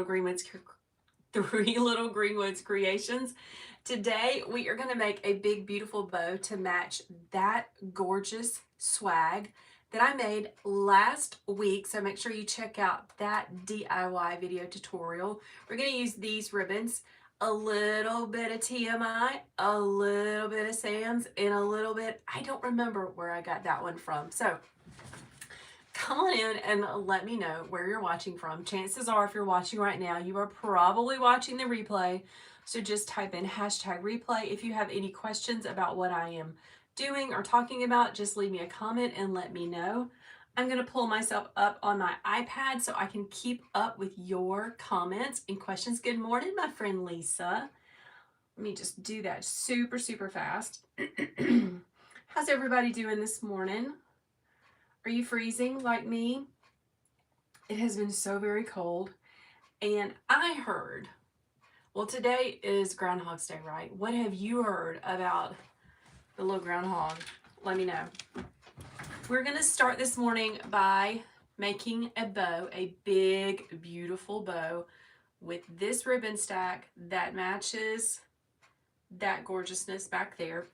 Greenwoods, Three Little Greenwoods Creations. Today we are going to make a big beautiful bow to match that gorgeous swag that I made last week. So make sure you check out that DIY video tutorial. We're going to use these ribbons, a little bit of TMI, a little bit of Sam's, and a little bit, I don't remember where I got that one from. So come on in and let me know where you're watching from. Chances are, if you're watching right now, you are probably watching the replay. So just type in hashtag replay. If you have any questions about what I am doing or talking about, just leave me a comment and let me know. I'm going to pull myself up on my iPad so I can keep up with your comments and questions. Good morning, my friend Lisa. Let me just do that super fast. How's everybody doing this morning? Are you freezing like me? It has been so very cold. And I heard, well, today is Groundhog's Day, right? What have you heard about the little groundhog? Let me know. We're going to start this morning by making a bow, a big, beautiful bow with this ribbon stack that matches that gorgeousness back there.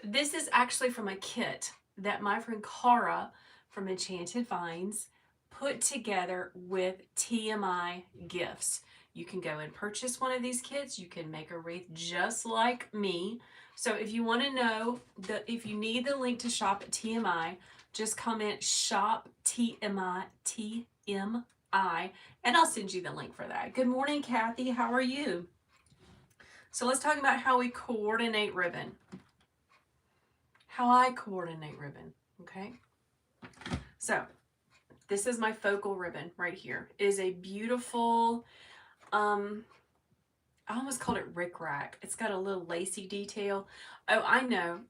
This is actually from a kit that my friend Cara from Enchanted Vines put together with TMI gifts. You can go and purchase one of these kits. You can make a wreath just like me. So if you want to know, if you need the link to shop at TMI, just comment shop TMI, and I'll send you the link for that. Good morning, Kathy. How are you? So let's talk about how we coordinate ribbon. How I coordinate ribbon, okay? So this is my focal ribbon right here. It is a beautiful, I almost called it rickrack. It's got a little lacy detail. Oh, I know.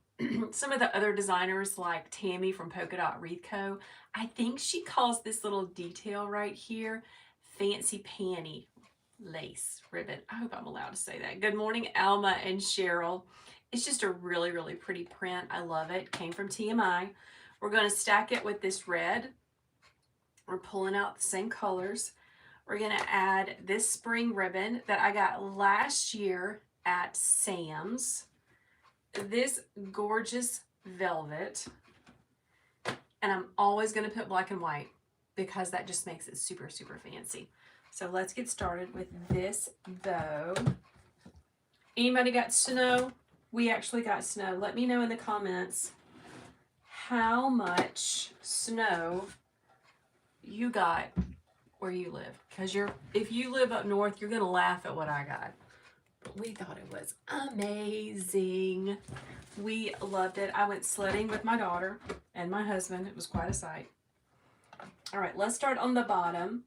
Some of the other designers like Tammy from Polka Dot Wreath Co., I think she calls this little detail right here fancy panty lace ribbon. I hope I'm allowed to say that. Good morning, Alma and Cheryl. It's just a really pretty print. I love it. Came from TMI. We're going to stack it with this red. We're pulling out the same colors. We're going to add this spring ribbon that I got last year at Sam's. This gorgeous velvet. And I'm always going to put black and white because that just makes it super fancy. So let's get started with this bow. Anybody got snow? We actually got snow. Let me know in the comments how much snow you got where you live. Because if you live up north, you're going to laugh at what I got. We thought it was amazing. We loved it. I went sledding with my daughter and my husband. It was quite a sight. All right, let's start on the bottom.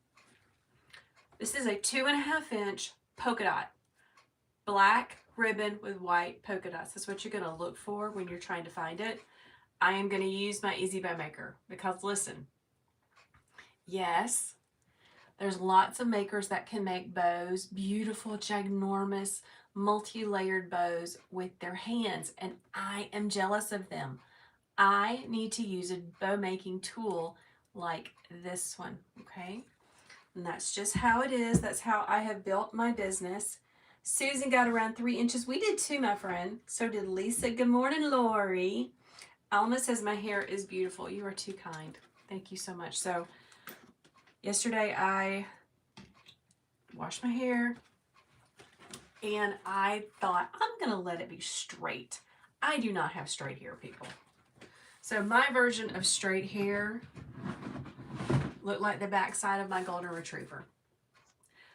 This is a 2.5 inch polka dot. Black ribbon with white polka dots. That's what you're going to look for when you're trying to find it. I am going to use my Easy Bow Maker because listen, yes, there's lots of makers that can make bows, beautiful, ginormous, multi-layered bows with their hands, and I am jealous of them. I need to use a bow making tool like this one, okay? And that's just how it is. That's how I have built my business. Susan got around 3 inches. We did too, my friend. So did Lisa. Good morning, Lori. Alma says my hair is beautiful. You are too kind. Thank you so much. So yesterday I washed my hair and I thought I'm going to let it be straight. I do not have straight hair, people. So my version of straight hair looked like the backside of my golden retriever.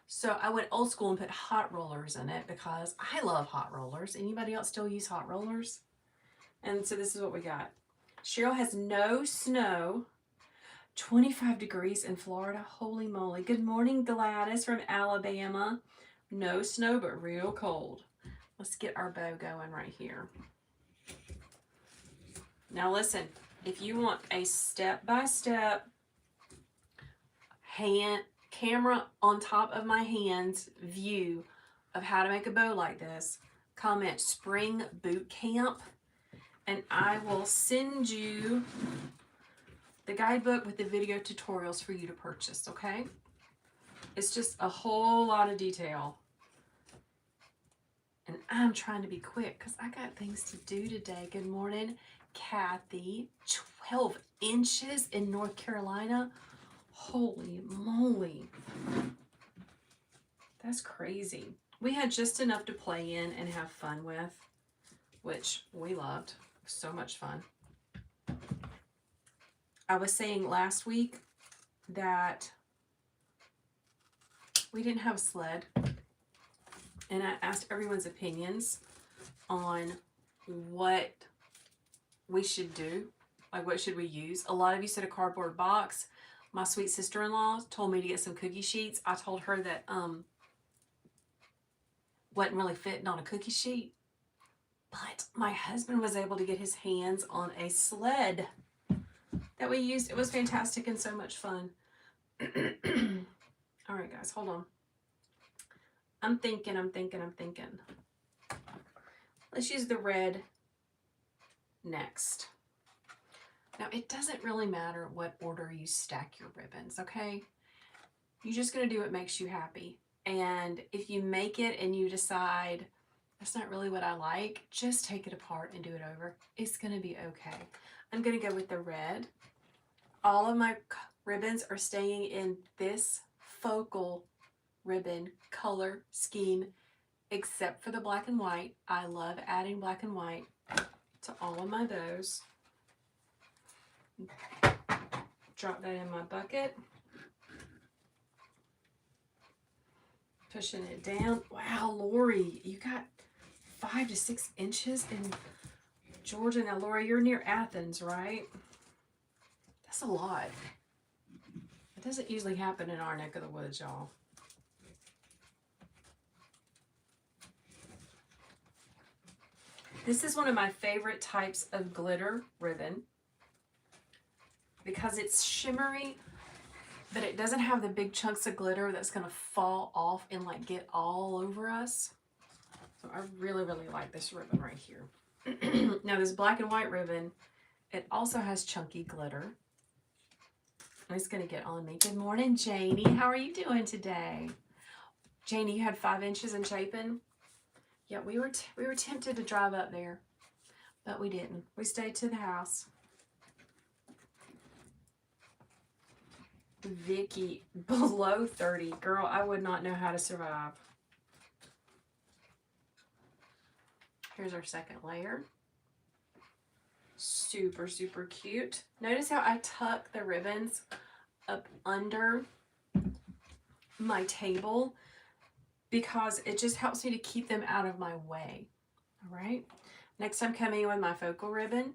So I went old school and put hot rollers in it because I love hot rollers. Anybody else still use hot rollers? And so this is what we got. Cheryl has no snow. 25 degrees in Florida. Holy moly. Good morning, Gladys from Alabama. No snow, but real cold. Let's get our bow going right here. Now listen, if you want a step-by-step camera on top of my hands view of how to make a bow like this, comment Spring Boot Camp and I will send you the guidebook with the video tutorials for you to purchase, okay? It's just a whole lot of detail. And I'm trying to be quick because I got things to do today. Good morning, Kathy. 12 inches in North Carolina. Holy moly. That's crazy. We had just enough to play in and have fun with, which we loved. So much fun. I was saying last week that we didn't have a sled, and I asked everyone's opinions on what we should do, like what should we use. A lot of you said a cardboard box. My sweet sister-in-law told me to get some cookie sheets. I told her that wasn't really fitting on a cookie sheet, but my husband was able to get his hands on a sled that we used. It was fantastic and so much fun. All right, guys, hold on. I'm thinking. Let's use the red next. Now, it doesn't really matter what order you stack your ribbons, okay? You're just going to do what makes you happy. And if you make it and you decide, that's not really what I like, just take it apart and do it over. It's going to be okay. I'm going to go with the red. All of my ribbons are staying in this focal ribbon color scheme, except for the black and white. I love adding black and white to all of my bows. Drop that in my bucket. Pushing it down. Wow, Lori, you got 5 to 6 inches in Georgia. Now, Lori, you're near Athens, right? That's a lot. It doesn't usually happen in our neck of the woods, y'all. This is one of my favorite types of glitter ribbon because it's shimmery, but it doesn't have the big chunks of glitter that's going to fall off and like get all over us. So I really, really like this ribbon right here. Now this black and white ribbon, it also has chunky glitter. It's going to get on me. Good morning, Janie. How are you doing today? Janie, you had 5 inches in Chapin? Yeah, we were tempted to drive up there, but we didn't. We stayed to the house. Vicky, below 30. Girl, I would not know how to survive. Here's our second layer. Super, super cute. Notice how I tuck the ribbons up under my table because it just helps me to keep them out of my way. All right. Next, I'm coming in with my focal ribbon.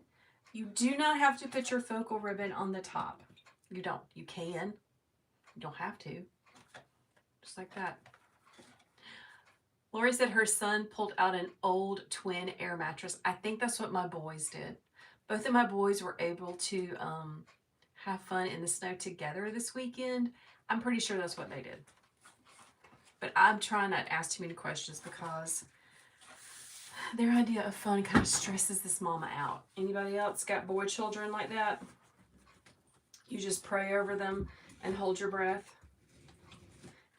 You do not have to put your focal ribbon on the top. You don't. You can. You don't have to. Just like that. Lori said her son pulled out an old twin air mattress. I think that's what my boys did. Both of my boys were able to have fun in the snow together this weekend. I'm pretty sure that's what they did. But I'm trying not to ask too many questions because their idea of fun kind of stresses this mama out. Anybody else got boy children like that? You just pray over them and hold your breath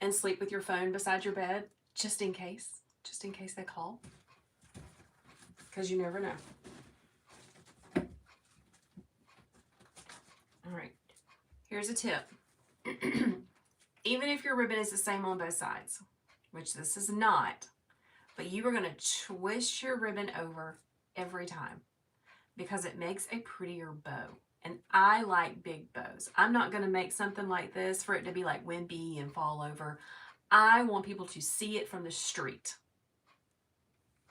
and sleep with your phone beside your bed just in case they call, because you never know. All right, here's a tip. Even if your ribbon is the same on both sides, which this is not, but you are going to twist your ribbon over every time because it makes a prettier bow. And I like big bows. I'm not going to make something like this for it to be like wimpy and fall over. I want people to see it from the street.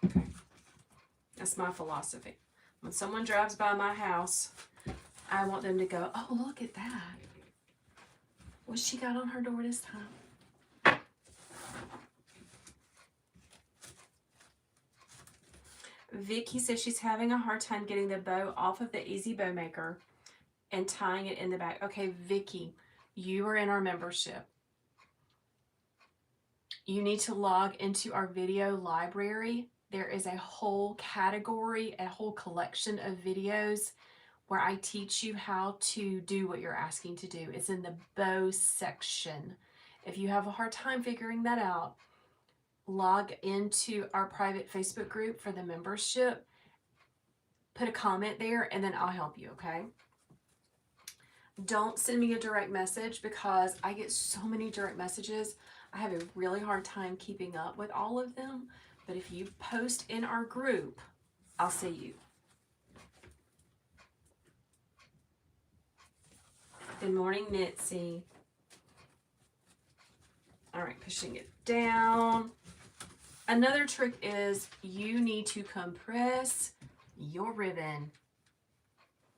Okay. That's my philosophy. When someone drives by my house, I want them to go, oh, look at that. What she got on her door this time? Vicky says she's having a hard time getting the bow off of the Easy Bow Maker and tying it in the back. Okay, Vicky, you are in our membership. You need to log into our video library. There is a whole category, a whole collection of videos where I teach you how to do what you're asking to do. It's in the bow section. If you have a hard time figuring that out, log into our private Facebook group for the membership, put a comment there, and then I'll help you, okay? Don't send me a direct message because I get so many direct messages. I have a really hard time keeping up with all of them. But if you post in our group, I'll see you. Good morning, Mitzi. All right, pushing it down. Another trick is you need to compress your ribbon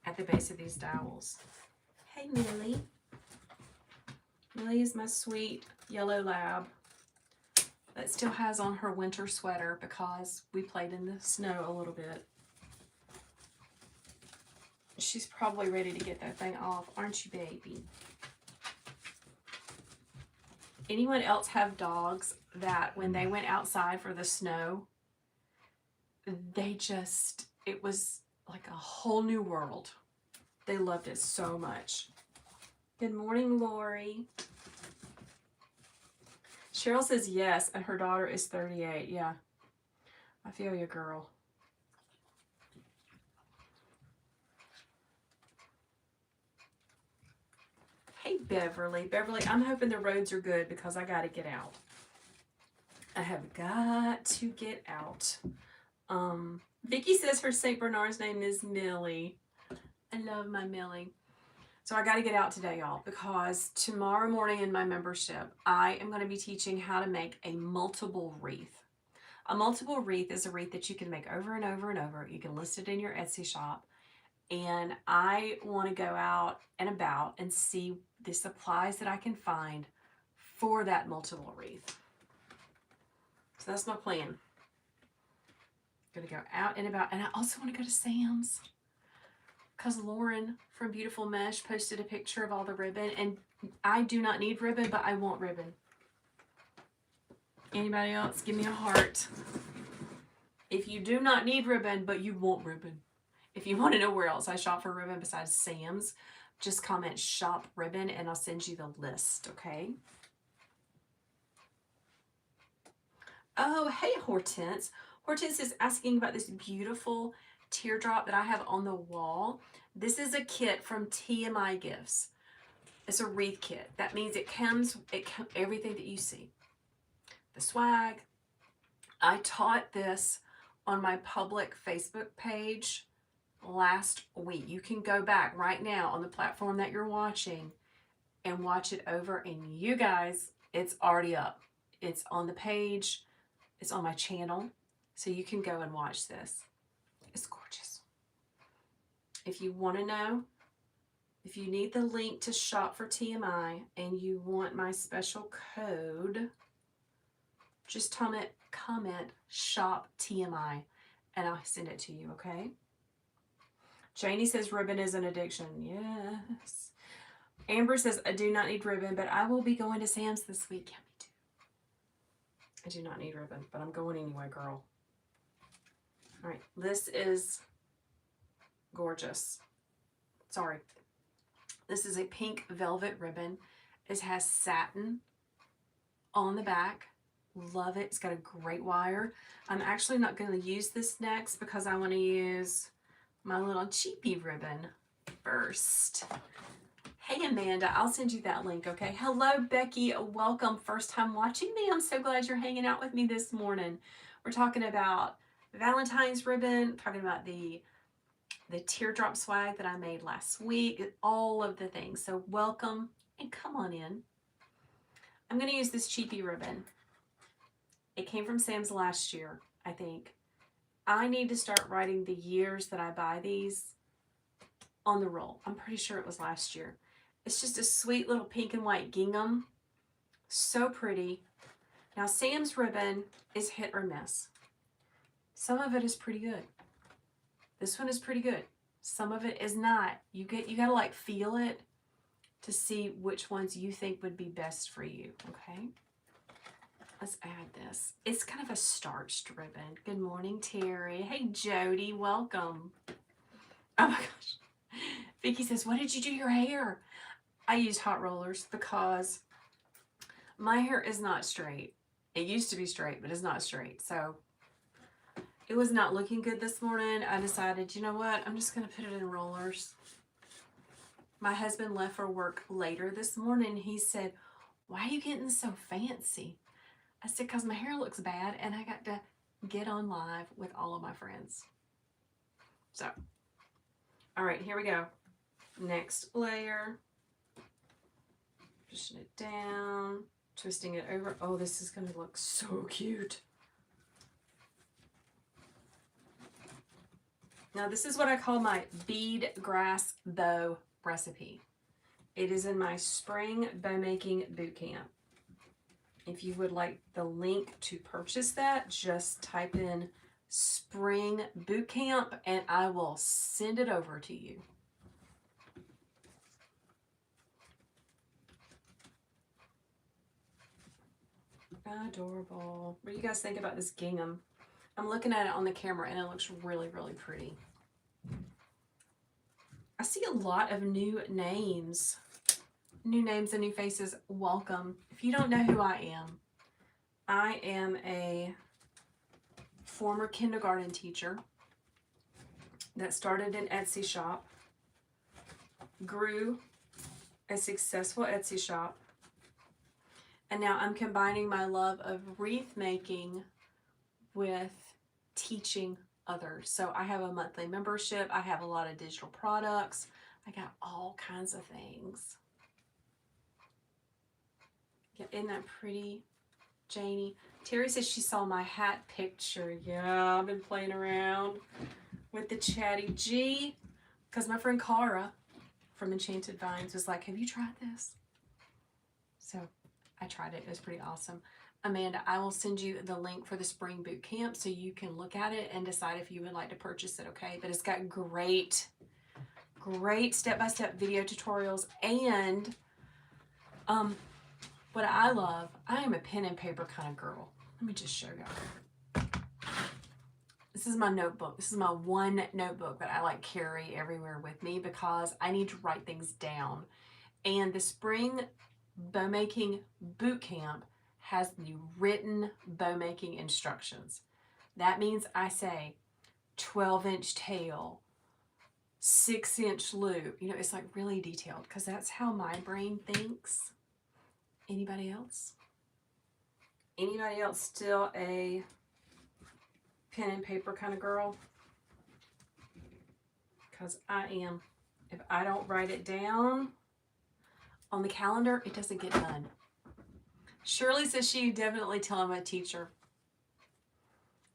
at the base of these dowels. Hey, Millie. Millie is my sweet yellow lab that still has on her winter sweater because we played in the snow a little bit. She's probably ready to get that thing off, aren't you, baby? Anyone else have dogs that when they went outside for the snow, it was like a whole new world. They loved it so much. Good morning, Lori. Cheryl says yes, and her daughter is 38. Yeah, I feel you, girl. Hey, Beverly. Beverly, I'm hoping the roads are good because I got to get out. I have got to get out. Vicky says her St. Bernard's name is Millie. I love my Millie. So I got to get out today, y'all, because tomorrow morning in my membership, I am going to be teaching how to make a multiple wreath. A multiple wreath is a wreath that you can make over and over and over. You can list it in your Etsy shop. And I want to go out and about and see the supplies that I can find for that multiple wreath. So that's my plan. I'm going to go out and about. And I also want to go to Sam's because Lauren from Beautiful Mesh posted a picture of all the ribbon. And I do not need ribbon, but I want ribbon. Anybody else? Give me a heart. If you do not need ribbon, but you want ribbon. If you want to know where else I shop for ribbon besides Sam's, just comment shop ribbon and I'll send you the list, okay? Oh, hey, Hortense. Hortense is asking about this beautiful teardrop that I have on the wall. This is a kit from TMI Gifts. It's a wreath kit. That means it comes everything that you see. The swag. I taught this on my public Facebook page last week. You can go back right now on the platform that you're watching and watch it over. And you guys, it's already up. It's on the page. It's on my channel. So you can go and watch this. It's gorgeous. If you want to know, if you need the link to shop for TMI and you want my special code, just comment shop TMI and I'll send it to you, okay? Janie says ribbon is an addiction. Yes. Amber says I do not need ribbon, but I will be going to Sam's this week. Yeah, me too. I do not need ribbon, but I'm going anyway, girl. All right, this is gorgeous. Sorry. This is a pink velvet ribbon. It has satin on the back. Love it. It's got a great wire. I'm actually not going to use this next because I want to use my little cheapy ribbon first. Hey, Amanda, I'll send you that link, okay? Hello, Becky. Welcome. First time watching me. I'm so glad you're hanging out with me this morning. We're talking about Valentine's ribbon, talking about the teardrop swag that I made last week, all of the things. So welcome and come on in. I'm going to use this cheapy ribbon. It came from Sam's last year, I think. I need to start writing the years that I buy these on the roll. I'm pretty sure it was last year. It's just a sweet little pink and white gingham. So pretty. Now, Sam's ribbon is hit or miss. Some of it is pretty good. This one is pretty good. Some of it is not. You gotta like feel it to see which ones you think would be best for you, okay? Let's add this. It's kind of a starched ribbon. Good morning, Terry. Hey, Jody, welcome. Oh my gosh. Vicky says, what did you do to your hair? I used hot rollers because My hair is not straight. It used to be straight, but it's not straight. So it was not looking good this morning. I decided, you know what? I'm just going to put it in rollers. My husband left for work later this morning. He said, why are you getting so fancy? I said, because my hair looks bad and I got to get on live with all of my friends. So, all right, here we go. Next layer. Pushing it down, twisting it over. Oh, this is going to look so cute. Now, this is what I call my bead grass bow recipe. It is in my spring bow making boot camp. If you would like the link to purchase that, just type in spring boot camp and I will send it over to you. Adorable. What do you guys think about this gingham? I'm looking at it on the camera and it looks really, really pretty. I see a lot of new names and new faces. Welcome. If you don't know who I am a former kindergarten teacher that started an Etsy shop, grew a successful Etsy shop, and now I'm combining my love of wreath making with teaching others. So I have a monthly membership. I have a lot of digital products. I got all kinds of things. Yeah, isn't that pretty, Janie? Terry says she saw my hat picture. Yeah, I've been playing around with the Chatty G because my friend Cara from Enchanted Vines was like, have you tried this? So I tried it. It was pretty awesome. Amanda, I will send you the link for the spring boot camp so you can look at it and decide if you would like to purchase it, okay? But it's got great step-by-step video tutorials. And what I love, I am a pen and paper kind of girl. Let me just show y'all. This is my notebook. This is my one notebook that I like carry everywhere with me because I need to write things down. And the spring bow making boot camp has the written bow making instructions. That means I say 12-inch tail, 6-inch loop. You know, it's like really detailed because that's how my brain thinks. Anybody else? Anybody else still a pen and paper kind of girl? Because I am. If I don't write it down on the calendar, it doesn't get done. Shirley says she definitely tell I'm a teacher.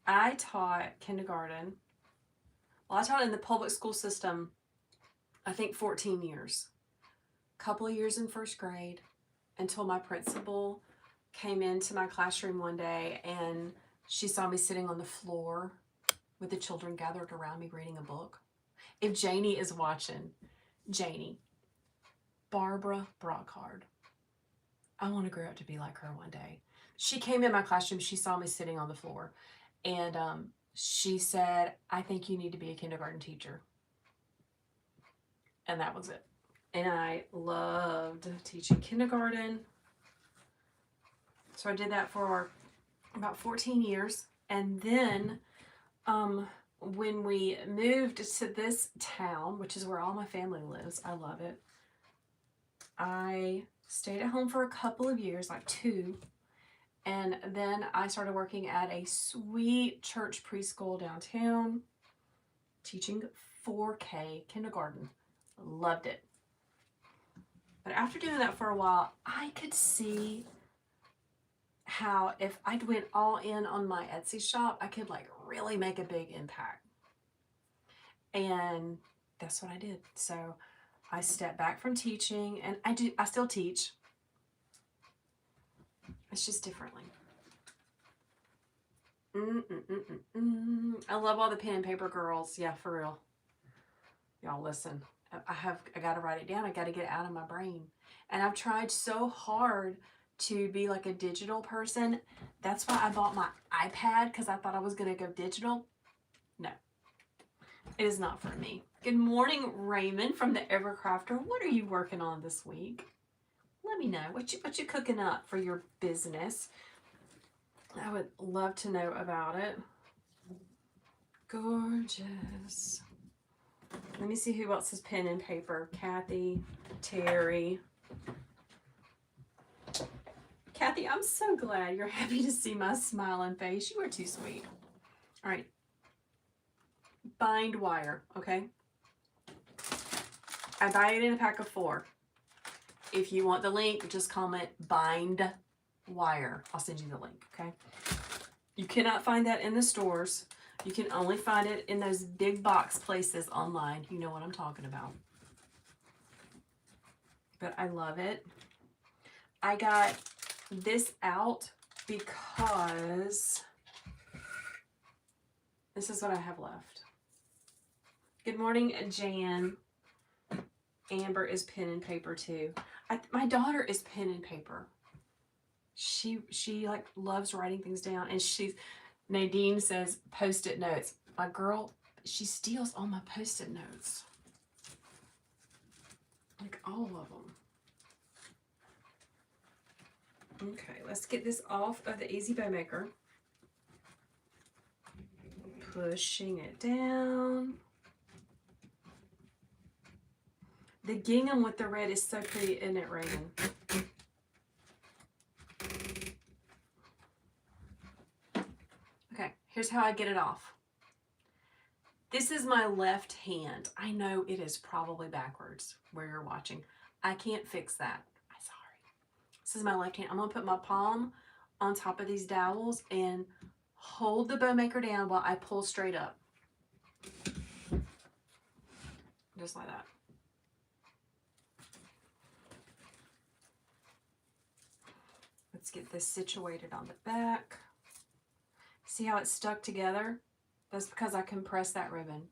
I taught kindergarten. Well, I taught in the public school system, I think 14 years. A couple of years in first grade until my principal came into my classroom one day and she saw me sitting on the floor with the children gathered around me reading a book. If Janie is watching, Janie, Barbara Brockhard. I want to grow up to be like her one day. She came in my classroom. She saw me sitting on the floor. And she said, I think you need to be a kindergarten teacher. And that was it. And I loved teaching kindergarten. So I did that for about 14 years. And then when we moved to this town, which is where all my family lives, I love it. I stayed at home for a couple of years, like 2. And then I started working at a sweet church preschool downtown, teaching 4K kindergarten. Loved it. But after doing that for a while, I could see how if I went all in on my Etsy shop, I could like really make a big impact. And that's what I did. So I stepped back from teaching, and I still teach. It's just differently. I love all the pen and paper girls. Yeah, for real. Y'all listen. I got to write it down. I got to get it out of my brain. And I've tried so hard to be like a digital person. That's why I bought my iPad, because I thought I was going to go digital. No, it is not for me. Good morning, Raymond from the Evercrafter. What are you working on this week? Let me know what you cooking up for your business. I would love to know about it. Gorgeous. Let me see who else has pen and paper. Kathy, Terry. Kathy, I'm so glad you're happy to see my smiling face. You are too sweet. All right. Bind wire, okay? I buy it in a pack of 4. If you want the link, just comment bind wire. I'll send you the link, okay? You cannot find that in the stores. You can only find it in those big box places online. You know what I'm talking about. But I love it. I got this out because this is what I have left. Good morning, Jan. Amber is pen and paper too. My daughter is pen and paper. She like loves writing things down, and Nadine says post-it notes. My girl, she steals all my post-it notes. Like all of them. Okay, let's get this off of the Easy Bow Maker. Pushing it down. The gingham with the red is so pretty, isn't it, Reagan? Okay, here's how I get it off. This is my left hand. I know it is probably backwards where you're watching. I can't fix that. I'm sorry. This is my left hand. I'm gonna put my palm on top of these dowels and hold the bow maker down while I pull straight up. Just like that. Let's get this situated on the back. See how it's stuck together? That's because I compressed that ribbon.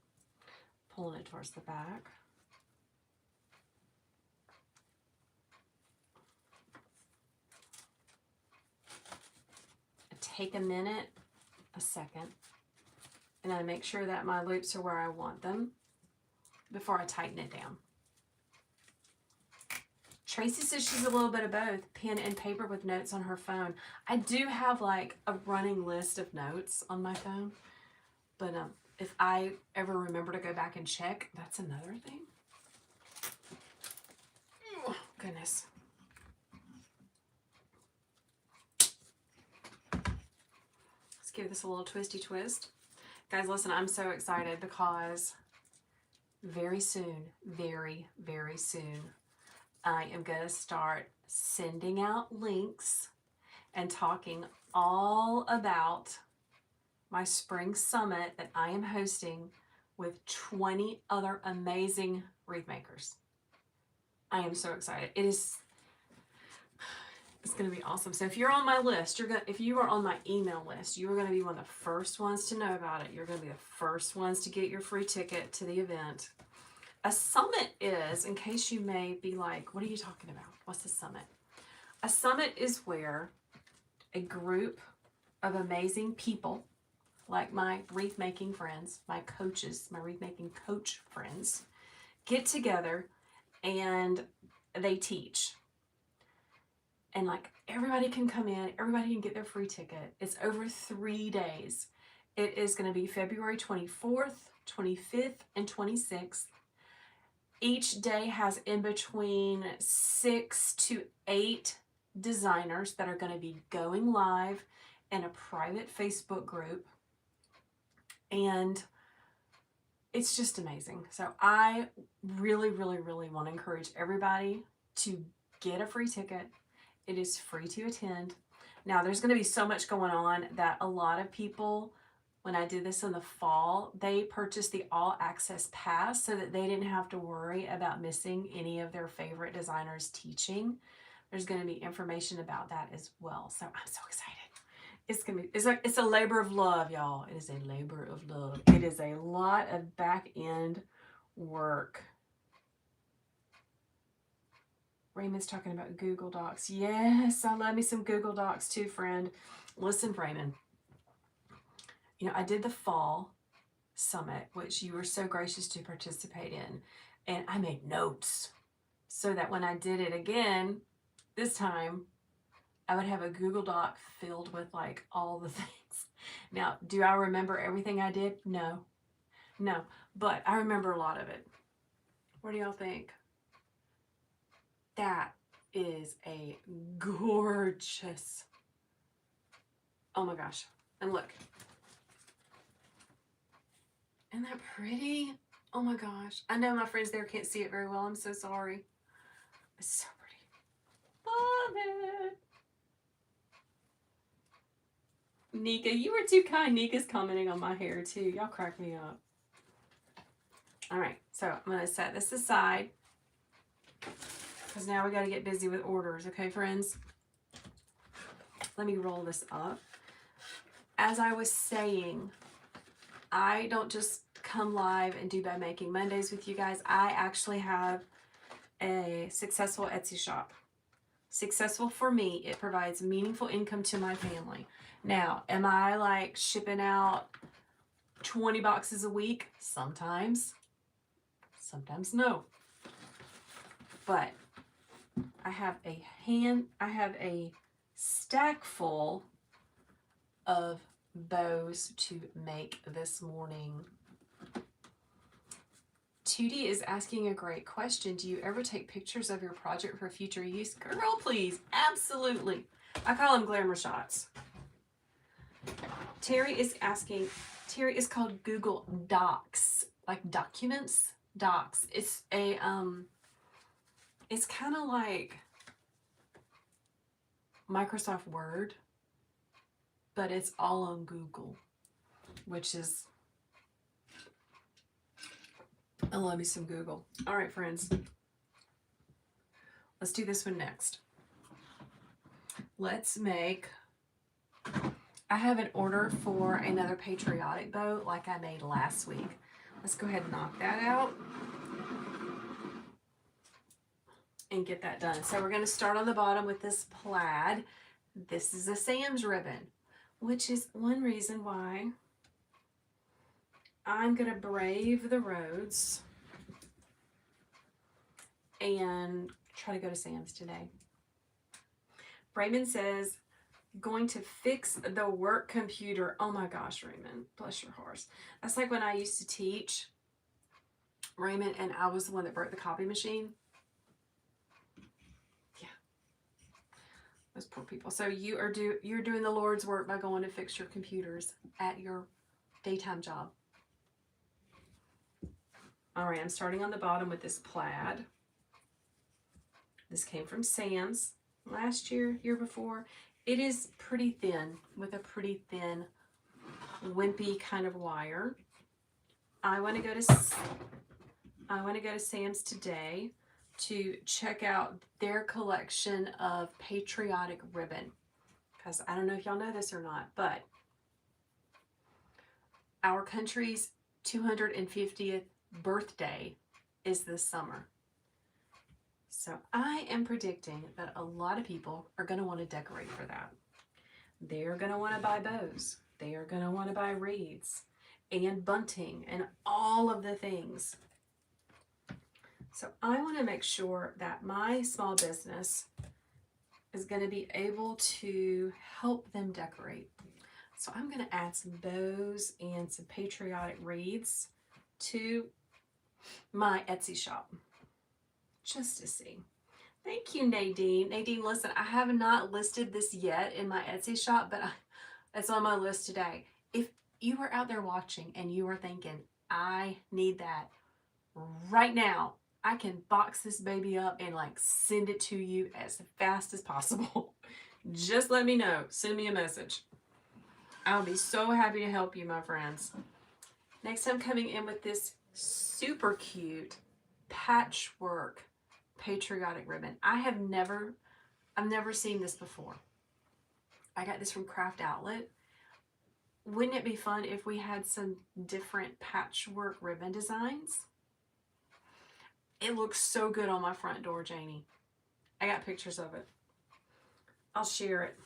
Pulling it towards the back. I take a minute, a second, and I make sure that my loops are where I want them before I tighten it down. Tracy says she's a little bit of both, pen and paper with notes on her phone. I do have like a running list of notes on my phone, but if I ever remember to go back and check, that's another thing. Oh, goodness. Let's give this a little twisty twist. Guys, listen, I'm so excited because very soon, very, very soon, I am going to start sending out links and talking all about my spring summit that I am hosting with 20 other amazing wreath makers. I am so excited. It's going to be awesome. So if you're on my list, if you are on my email list, you are going to be one of the first ones to know about it. You're going to be the first ones to get your free ticket to the event. A summit is, in case you may be like, what are you talking about? What's a summit? A summit is where a group of amazing people, like my wreath making friends, my coaches, my wreath making coach friends, get together and they teach. And like everybody can come in, everybody can get their free ticket. It's over 3 days. It is going to be February 24th, 25th, and 26th. Each day has in between 6 to 8 designers that are going to be going live in a private Facebook group. And it's just amazing. So I really, really, really want to encourage everybody to get a free ticket. It is free to attend. Now, there's going to be so much going on that a lot of people, when I did this in the fall, they purchased the all access pass so that they didn't have to worry about missing any of their favorite designers teaching. There's going to be information about that as well. So I'm so excited. It's a labor of love, y'all. It is a labor of love. It is a lot of back end work. Raymond's talking about Google Docs. Yes, I love me some Google Docs too, friend. Listen, Raymond. You know, I did the fall summit, which you were so gracious to participate in, and I made notes so that when I did it again, This time I would have a Google Doc filled with like all the things. Now, do I remember everything I did? No, no, but I remember a lot of it. What do y'all think? That is a gorgeous, oh my gosh. And look, isn't that pretty? Oh my gosh. I know my friends there can't see it very well. I'm so sorry. It's so pretty. Love it. Nika, you were too kind. Nika's commenting on my hair too. Y'all crack me up. All right, so I'm going to set this aside because now we got to get busy with orders. Okay, friends? Let me roll this up. As I was saying, I don't just come live and do by making Mondays with you guys. I actually have a successful Etsy shop. Successful for me, it provides meaningful income to my family. Now, am I like shipping out 20 boxes a week? Sometimes no. But I have a stack full of bows to make this morning. Tootie is asking a great question. Do you ever take pictures of your project for future use? Girl, please. Absolutely. I call them glamour shots. Terry is asking, Terry is called Google Docs, like documents, docs. It's a, it's kind of like Microsoft Word, but it's all on Google, which is, I love me some Google. All right, friends. Let's do this one next. Let's make, I have an order for another patriotic bow like I made last week. Let's go ahead and knock that out and get that done. So we're going to start on the bottom with this plaid. This is a Sam's ribbon, which is one reason why I'm going to brave the roads and try to go to Sam's today. Raymond says, going to fix the work computer. Oh my gosh, Raymond, bless your heart. That's like when I used to teach, Raymond, and I was the one that broke the copy machine. Yeah, those poor people. So you're doing the Lord's work by going to fix your computers at your daytime job. All right, I'm starting on the bottom with this plaid. This came from Sam's last year, year before. It is pretty thin with a pretty thin, wimpy kind of wire. I want to go to Sam's today to check out their collection of patriotic ribbon, because I don't know if y'all know this or not, but our country's 250th birthday is this summer. So I am predicting that a lot of people are going to want to decorate for that. They're going to want to buy bows. They are going to want to buy wreaths and bunting and all of the things. So I want to make sure that my small business is going to be able to help them decorate. So I'm going to add some bows and some patriotic wreaths to my Etsy shop, just to see. Thank you, Nadine. Nadine, listen, I have not listed this yet in my Etsy shop, but it's on my list today. If you are out there watching and you are thinking, I need that right now, I can box this baby up and like send it to you as fast as possible. Just let me know. Send me a message. I'll be so happy to help you, my friends. Next, I'm coming in with this super cute patchwork patriotic ribbon. I've never seen this before. I got this from Craft Outlet. Wouldn't it be fun if we had some different patchwork ribbon designs? It looks so good on my front door, Janie. I got pictures of it. I'll share it.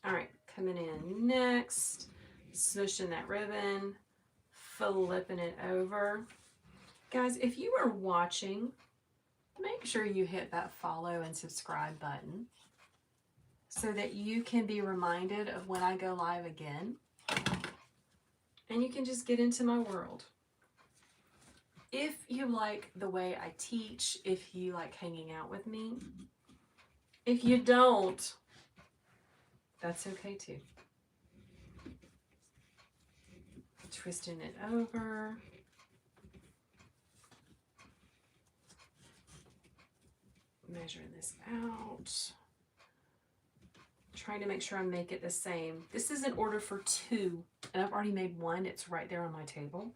All right, coming in next, smooshing that ribbon, flipping it over. Guys, if you are watching make sure you hit that follow and subscribe button so that you can be reminded of when I go live again. And you can just get into my world. If you like the way I teach, if you like hanging out with me, if you don't, that's okay too. Twisting it over. Measuring this out. Trying to make sure I make it the same. This is an order for 2, and I've already made 1. It's right there on my table.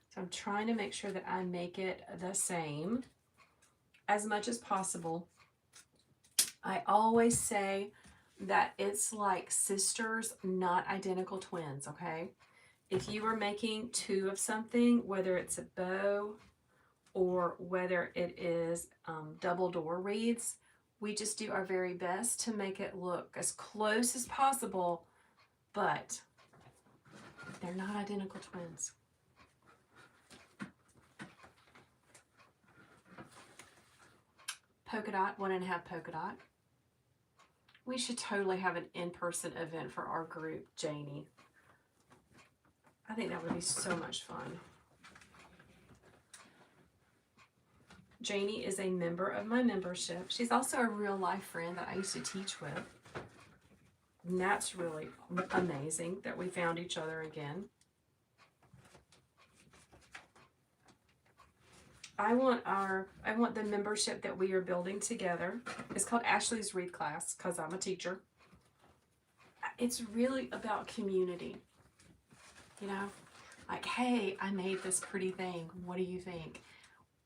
So I'm trying to make sure that I make it the same as much as possible. I always say that it's like sisters, not identical twins, okay? If you are making 2 of something, whether it's a bow or whether it is double door wreaths, we just do our very best to make it look as close as possible, but they're not identical twins. Polka dot, 1.5 polka dot. We should totally have an in-person event for our group, Janie. I think that would be so much fun. Janie is a member of my membership. She's also a real life friend that I used to teach with. And that's really amazing that we found each other again. I want the membership that we are building together. It's called Ashley's Wreath Class because I'm a teacher. It's really about community. You know, like, hey, I made this pretty thing. What do you think?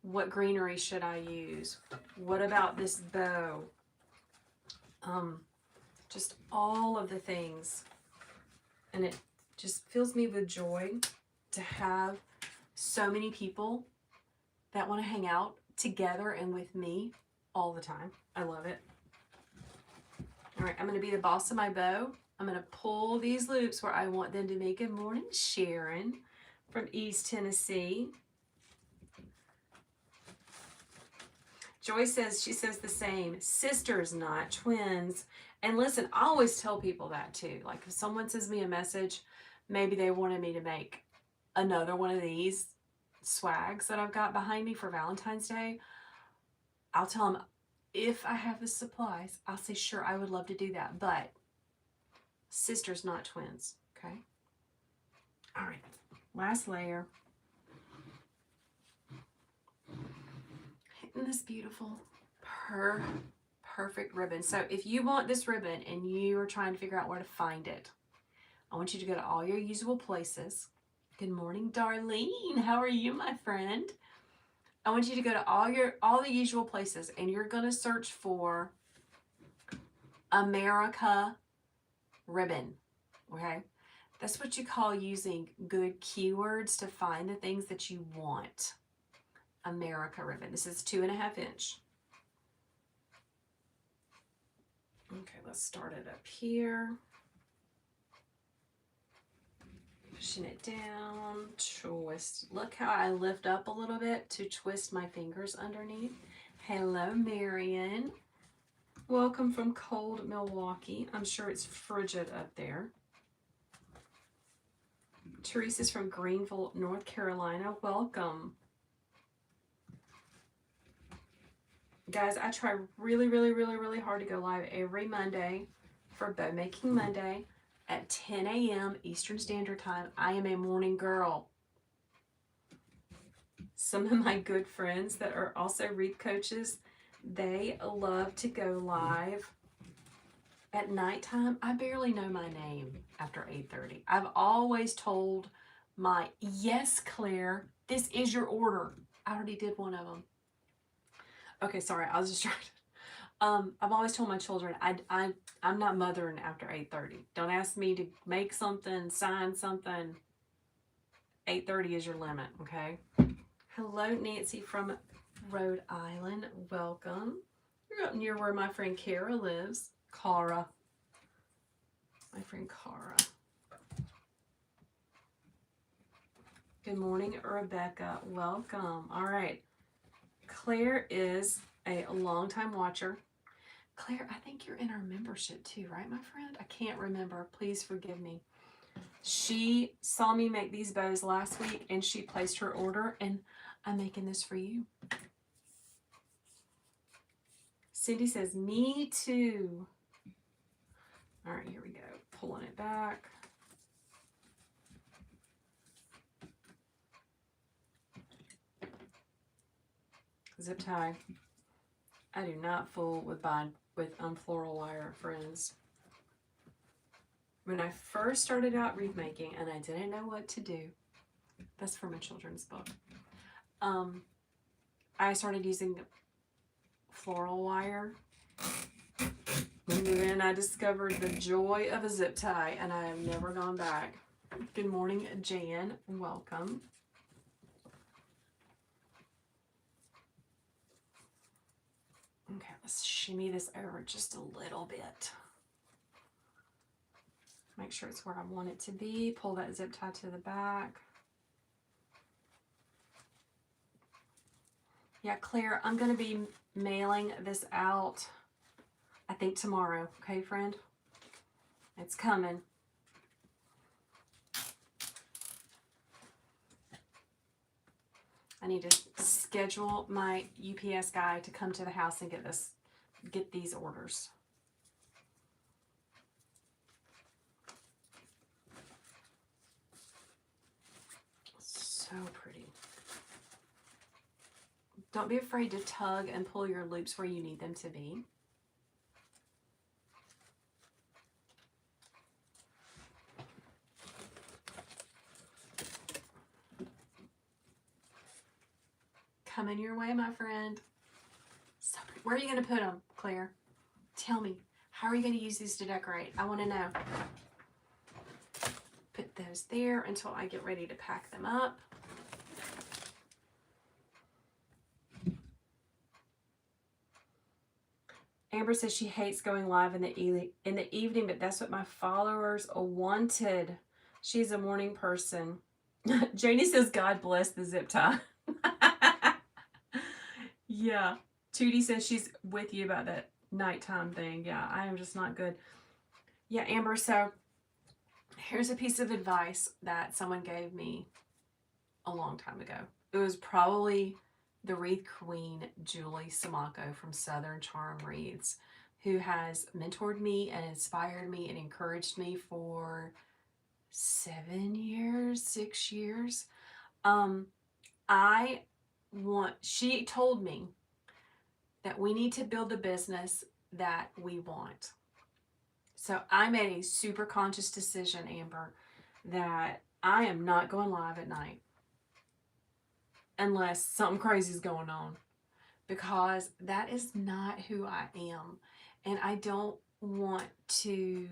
What greenery should I use? What about this bow? Just all of the things. And it just fills me with joy to have so many people that want to hang out together and with me all the time. I love it. All right, I'm going to be the boss of my bow. I'm going to pull these loops where I want them to make. Good morning, Sharon from East Tennessee. Joy says, she says the same, sisters, not twins. And listen, I always tell people that too. Like if someone sends me a message, maybe they wanted me to make another one of these swags that I've got behind me for Valentine's Day, I'll tell them if I have the supplies, I'll say, sure, I would love to do that. But sisters, not twins. Okay. All right. Last layer. Isn't this beautiful? Perfect ribbon. So if you want this ribbon and you are trying to figure out where to find it, I want you to go to all your usual places. Good morning, Darlene. How are you, my friend? I want you to go to all the usual places, and you're going to search for America ribbon. Okay? That's what you call using good keywords to find the things that you want. America ribbon. This is 2.5 inch. Okay, let's start it up here. Pushing it down, twist. Look how I lift up a little bit to twist my fingers underneath. Hello, Marion. Welcome from cold Milwaukee. I'm sure it's frigid up there. Teresa's from Greenville, North Carolina. Welcome. Guys, I try really hard to go live every Monday for Bow Making Monday at 10 a.m. Eastern Standard Time. I am a morning girl. Some of my good friends that are also wreath coaches, they love to go live at nighttime. I barely know my name after 8:30. I've always told my, yes, Claire, this is your order. I already did one of them. Okay, sorry, I was just trying to, I've always told my children, I'm not mothering after 8:30. Don't ask me to make something, sign something. 8:30 is your limit, okay? Hello, Nancy from Rhode Island. Welcome. You're up near where my friend Kara lives. Cara. My friend Cara. Good morning, Rebecca. Welcome. All right. Claire is a longtime watcher. Claire, I think you're in our membership too, right, my friend? I can't remember. Please forgive me. She saw me make these bows last week and she placed her order, and I'm making this for you. Cindy says, me too. All right, here we go. Pulling it back. Zip tie. I do not fool with floral wire, friends. When I first started out wreath making and I didn't know what to do, that's from a children's book. I started using floral wire. And then I discovered the joy of a zip tie, and I have never gone back. Good morning, Jan. Welcome. Okay, let's shimmy this over just a little bit. Make sure it's where I want it to be. Pull that zip tie to the back. Yeah, Claire, I'm going to be mailing this out, I think tomorrow. Okay, friend? It's coming. I need to schedule my UPS guy to come to the house and get these orders. So pretty. Don't be afraid to tug and pull your loops where you need them to be. Coming your way, my friend. So pretty. Where are you going to put them, Claire? Tell me. How are you going to use these to decorate? I want to know. Put those there until I get ready to pack them up. Amber says she hates going live in the evening, but that's what my followers wanted. She's a morning person. Janie says, God bless the zip tie. Yeah. Tootie says she's with you about that nighttime thing. Yeah, I am just not good. Yeah, Amber, so here's a piece of advice that someone gave me a long time ago. It was probably the wreath queen, Julie Samako from Southern Charm Wreaths, who has mentored me and inspired me and encouraged me for 6 years. She told me that we need to build the business that we want. So I made a super conscious decision, Amber, that I am not going live at night unless something crazy is going on, because that is not who I am. And I don't want to,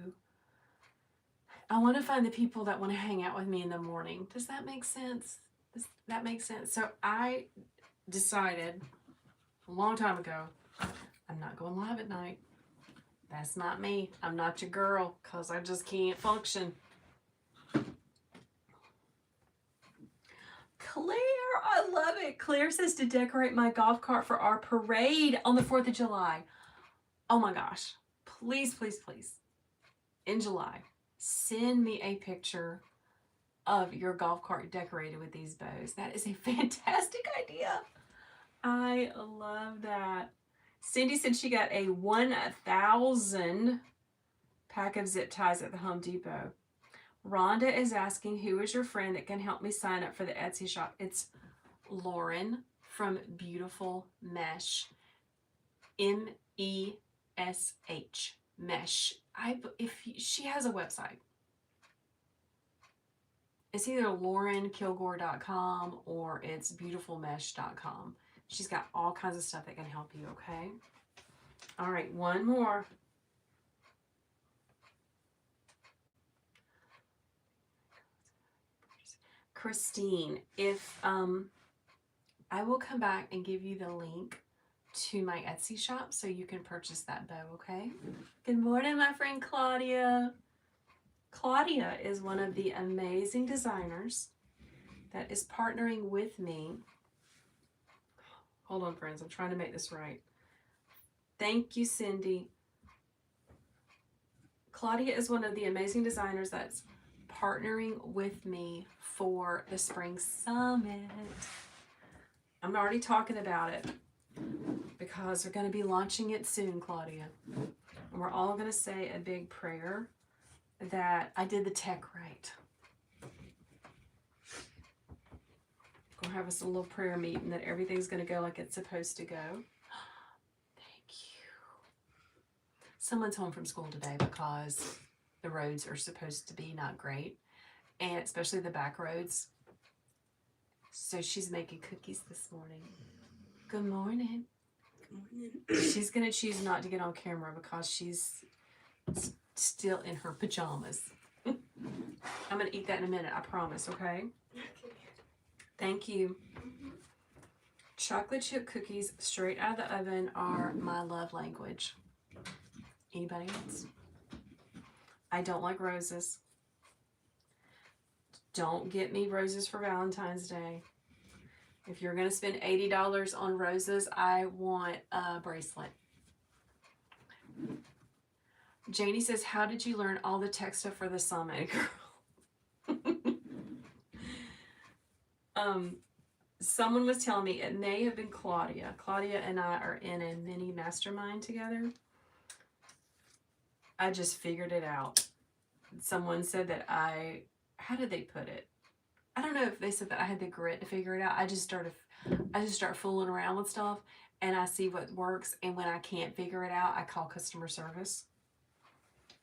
I want to find the people that want to hang out with me in the morning. Does that make sense? Does that make sense? So I decided a long time ago, I'm not going live at night. That's not me. I'm not your girl, because I just can't function. Claire, I love it. Claire says to decorate my golf cart for our parade on the 4th of July. Oh my gosh. Please, please, please. In July, send me a picture of your golf cart decorated with these bows. That is a fantastic idea. I love that. Cindy said she got a 1,000 pack of zip ties at the Home Depot. Rhonda is asking, who is your friend that can help me sign up for the Etsy shop? It's Lauren from Beautiful Mesh. MESH. Mesh. She has a website. It's either laurenkilgore.com or it's beautifulmesh.com. She's got all kinds of stuff that can help you, okay? All right, one more. Christine, if I will come back and give you the link to my Etsy shop so you can purchase that bow, okay? Good morning, my friend Claudia. Claudia is one of the amazing designers that is partnering with me. Hold on, friends. I'm trying to make this right. Thank you, Cindy. Claudia is one of the amazing designers that's partnering with me for the Spring Summit. I'm already talking about it because we're going to be launching it soon, Claudia. And we're all going to say a big prayer that I did the tech right. We'll have us a little prayer meeting that everything's going to go like it's supposed to go. Thank you. Someone's home from school today because the roads are supposed to be not great, and especially the back roads. So she's making cookies this morning. Good morning. Good morning. She's going to choose not to get on camera because she's still in her pajamas. I'm going to eat that in a minute, I promise, okay? Thank you. Chocolate chip cookies straight out of the oven are my love language. Anybody else? I don't like roses. Don't get me roses for Valentine's Day. If you're going to spend $80 on roses, I want a bracelet. Janie says, how did you learn all the tech stuff for the summit, girl? Someone was telling me, it may have been Claudia. Claudia and I are in a mini mastermind together. I just figured it out. Someone said that how did they put it? I don't know if they said that I had the grit to figure it out. I just start fooling around with stuff and I see what works. And when I can't figure it out, I call customer service.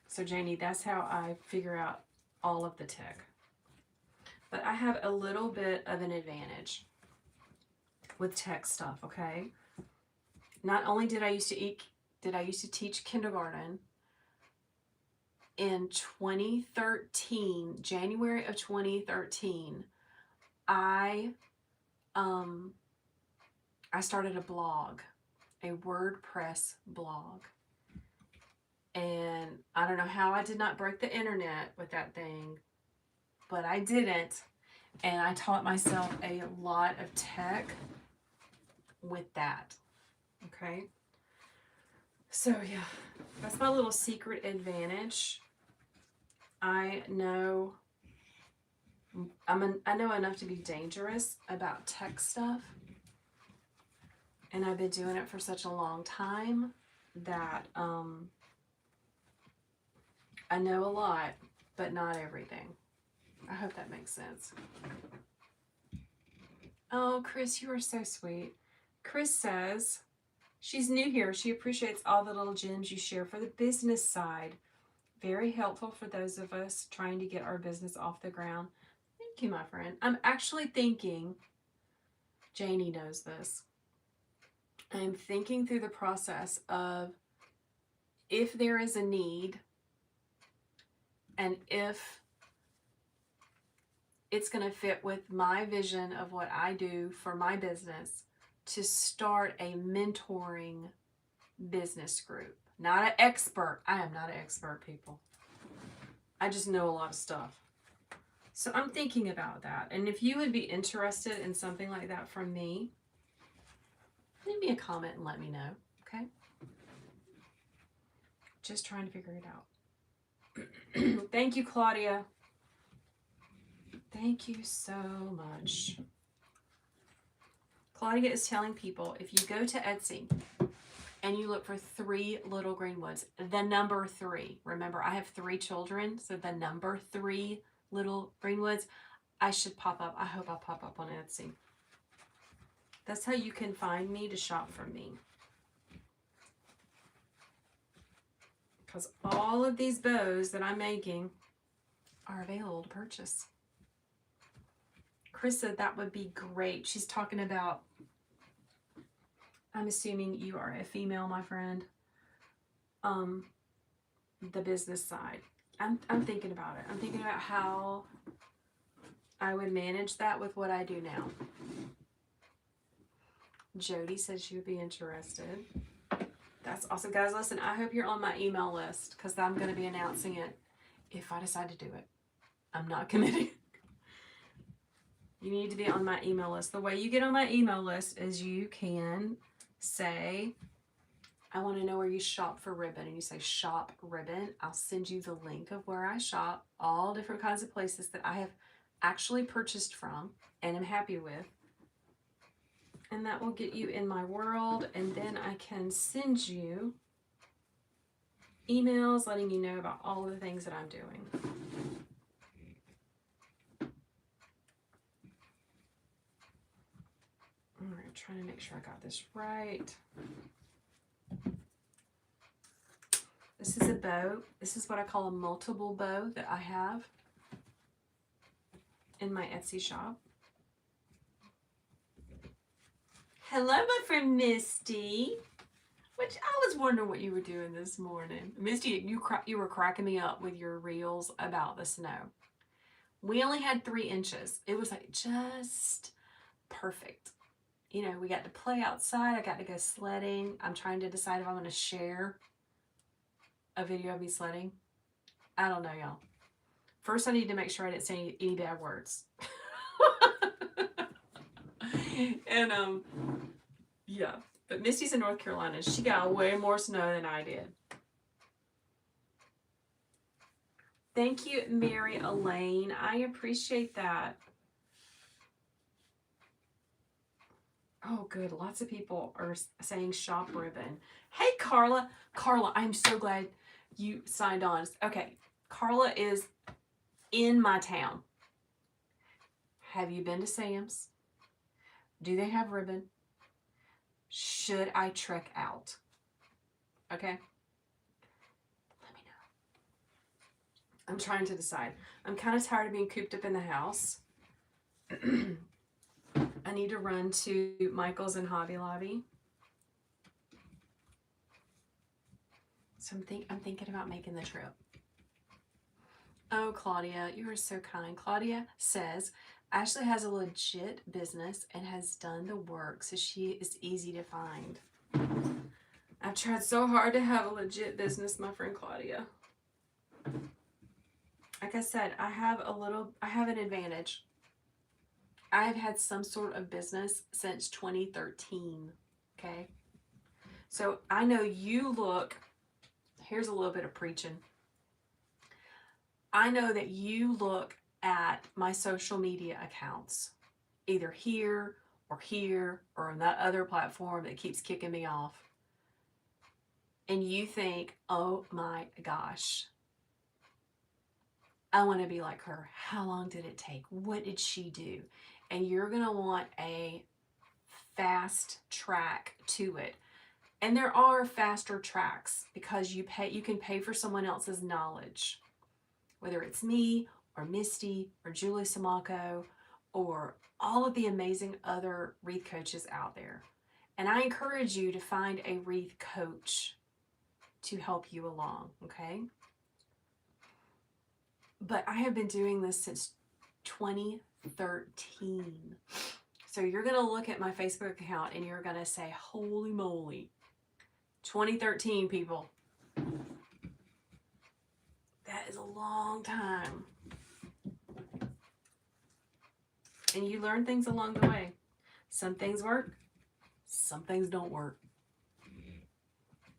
So Janie, that's how I figure out all of the tech. But I have a little bit of an advantage with tech stuff, okay? Not only did I used to teach kindergarten. In 2013, January of 2013, I started a blog, a WordPress blog. And I don't know how I did not break the internet with that thing, but I didn't. And I taught myself a lot of tech with that. Okay. So yeah, that's my little secret advantage. I know enough to be dangerous about tech stuff. And I've been doing it for such a long time that I know a lot, but not everything. I hope that makes sense. Oh, Chris, you are so sweet. Chris says, she's new here. She appreciates all the little gems you share for the business side. Very helpful for those of us trying to get our business off the ground. Thank you, my friend. I'm actually thinking, Janie knows this, I'm thinking through the process of if there is a need and if it's going to fit with my vision of what I do for my business, to start a mentoring business group. Not an expert. I am not an expert, people. I just know a lot of stuff. So I'm thinking about that. And if you would be interested in something like that from me, leave me a comment and let me know, okay? Just trying to figure it out. Thank you, Claudia. Thank you so much. Claudia is telling people, if you go to Etsy and you look for 3 little greenwoods, the number 3, remember I have 3 children, so the number 3 little greenwoods, I should pop up. I hope I pop up on Etsy. That's how you can find me to shop from me. Because all of these bows that I'm making are available to purchase. Chris said that would be great. She's talking about, I'm assuming you are a female, my friend. The business side. I'm thinking about it. I'm thinking about how I would manage that with what I do now. Jody said she would be interested. That's awesome. Guys, listen, I hope you're on my email list because I'm going to be announcing it if I decide to do it. I'm not committing. You need to be on my email list. The way you get on my email list is you can say, I want to know where you shop for ribbon, and you say shop ribbon, I'll send you the link of where I shop, all different kinds of places that I have actually purchased from and am happy with. And that will get you in my world, and then I can send you emails letting you know about all of the things that I'm doing. All right, trying to make sure I got this right. This is a bow. This is what I call a multiple bow that I have in my Etsy shop. Hello, my friend Misty. Which I was wondering what you were doing this morning. Misty, you were cracking me up with your reels about the snow. We only had 3 inches. It was like just perfect. You know, we got to play outside. I got to go sledding. I'm trying to decide if I'm going to share a video of me sledding. I don't know, y'all. First, I need to make sure I didn't say any bad words. And, yeah. But Misty's in North Carolina. She got way more snow than I did. Thank you, Mary Elaine. I appreciate that. Oh, good. Lots of people are saying shop ribbon. Hey, Carla. Carla, I'm so glad you signed on. Okay, Carla is in my town. Have you been to Sam's? Do they have ribbon? Should I trek out? Okay. Let me know. I'm trying to decide. I'm kind of tired of being cooped up in the house. I need to run to Michael's and Hobby Lobby. So I'm thinking about making the trip. Oh, Claudia, you are so kind. Claudia says, Ashley has a legit business and has done the work, so she is easy to find. I've tried so hard to have a legit business, my friend Claudia. Like I said, I have an advantage. I have had some sort of business since 2013, okay? So I know you look, here's a little bit of preaching. I know that you look at my social media accounts, either here or on that other platform that keeps kicking me off. And you think, oh my gosh, I want to be like her. How long did it take? What did she do? And you're going to want a fast track to it. And there are faster tracks because you can pay for someone else's knowledge. Whether it's me or Misty or Julie Samako or all of the amazing other wreath coaches out there. And I encourage you to find a wreath coach to help you along, okay? But I have been doing this since 2013. So you're going to look at my Facebook account and you're going to say, holy moly, 2013, people. That is a long time. And you learn things along the way. Some things work, some things don't work.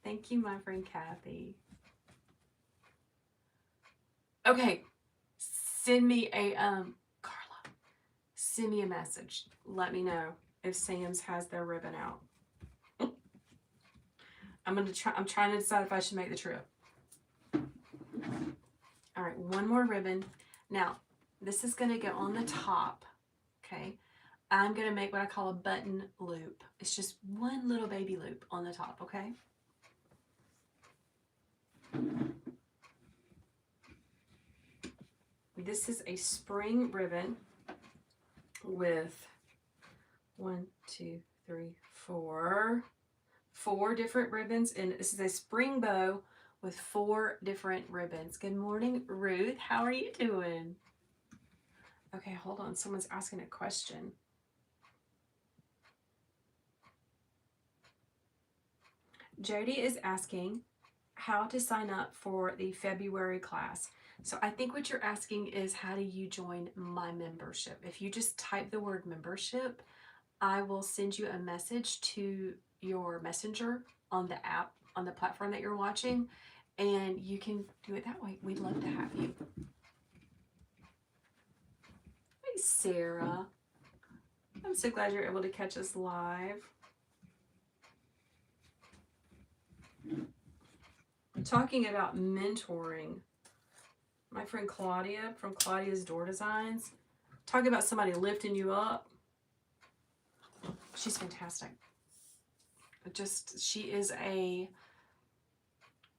Thank you, my friend Kathy. Okay, send me a Carla. Send me a message. Let me know if Sam's has their ribbon out. I'm trying to decide if I should make the trip. All right, one more ribbon. Now, this is going to go on the top. Okay, I'm going to make what I call a button loop. It's just one little baby loop on the top, okay? This is a spring ribbon with 1, 2, 3, 4 different ribbons, and this is a spring bow with 4 different ribbons. Good morning, Ruth. How are you doing? Okay, hold on. Someone's asking a question. Jody is asking how to sign up for the February class. So I think what you're asking is, how do you join my membership? If you just type the word membership, I will send you a message to your messenger on the app on the platform that you're watching, and you can do it that way. We'd love to have you. Hey, Sarah. I'm so glad you're able to catch us live. Talking about mentoring, my friend Claudia from Claudia's Door Designs, talking about somebody lifting you up. She's fantastic. She is a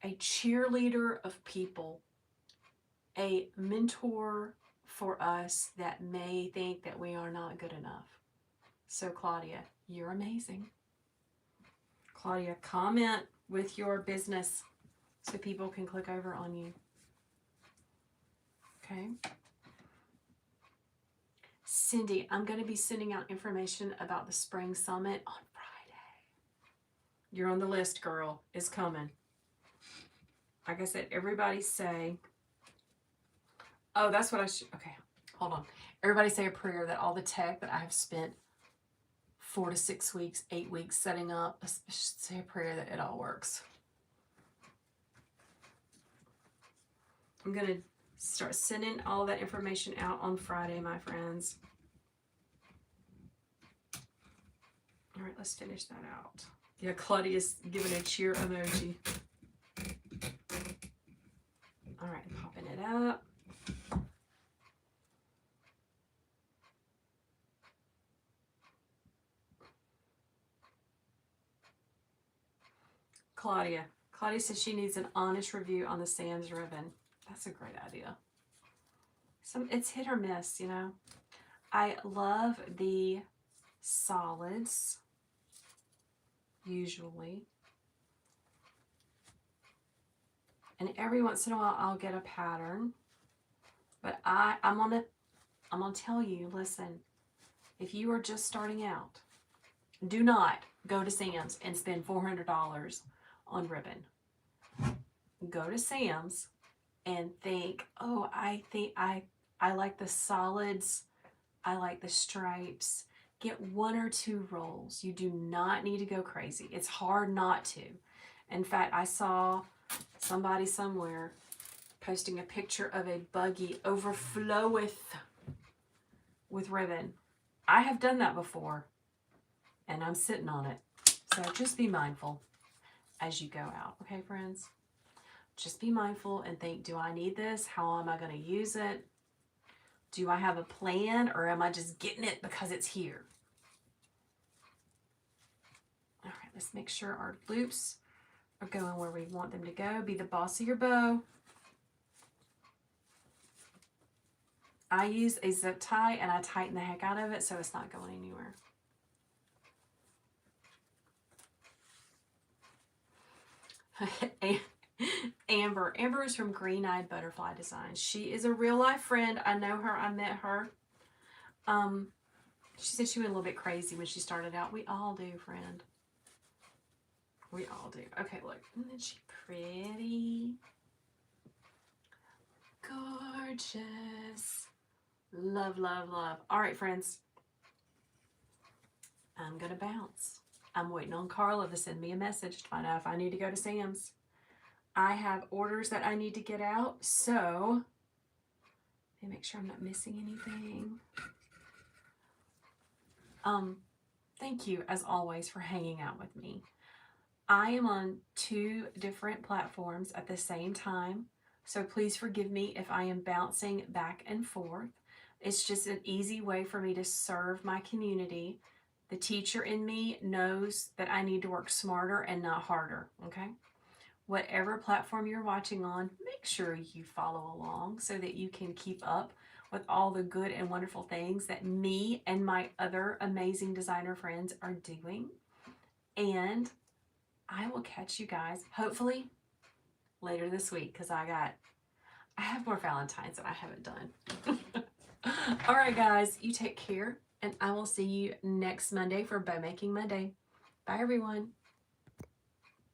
cheerleader of people, a mentor for us that may think that we are not good enough. So Claudia, you're amazing. Claudia, comment with your business so people can click over on you. Okay. Cindy, I'm going to be sending out information about the Spring Summit on Friday. You're on the list, girl. It's coming. Like I said, everybody say, oh, that's what I should, okay, hold on. Everybody say a prayer that all the tech that I have spent 4 to 6 weeks, 8 weeks setting up, say a prayer that it all works. I'm going to start sending all that information out on Friday, my friends. All right, let's finish that out. Yeah, Claudia's giving a cheer emoji. All right, popping it up. Claudia says she needs an honest review on the Sam's ribbon. That's a great idea. It's hit or miss, you know. I love the solids, usually. And every once in a while I'll get a pattern. But I'm gonna tell you, listen, if you are just starting out, do not go to Sam's and spend $400 on ribbon. Go to Sam's and think, oh, I think I like the solids, I like the stripes. Get 1 or 2 rolls. You do not need to go crazy. It's hard not to. In fact, I saw somebody somewhere posting a picture of a buggy overfloweth with ribbon. I have done that before, and I'm sitting on it. So just be mindful as you go out, okay, friends? Just be mindful and think, do I need this? How am I going to use it? Do I have a plan, or am I just getting it because it's here? All right, let's make sure our loops are going where we want them to go. Be the boss of your bow. I use a zip tie and I tighten the heck out of it so it's not going anywhere. Amber is from Green Eyed Butterfly Designs. She is a real life friend. I know her. I met her. She said she went a little bit crazy when she started out. We all do, friend. We all do. Okay, look. Isn't she pretty? Gorgeous. Love, love, love. All right, friends. I'm going to bounce. I'm waiting on Carla to send me a message to find out if I need to go to Sam's. I have orders that I need to get out, so let me make sure I'm not missing anything. Thank you, as always, for hanging out with me. I am on 2 different platforms at the same time, so please forgive me if I am bouncing back and forth. It's just an easy way for me to serve my community. The teacher in me knows that I need to work smarter and not harder, okay? Whatever platform you're watching on, make sure you follow along so that you can keep up with all the good and wonderful things that me and my other amazing designer friends are doing. And I will catch you guys, hopefully, later this week, because I have more Valentines that I haven't done. All right, guys, you take care, and I will see you next Monday for Bow Making Monday. Bye, everyone.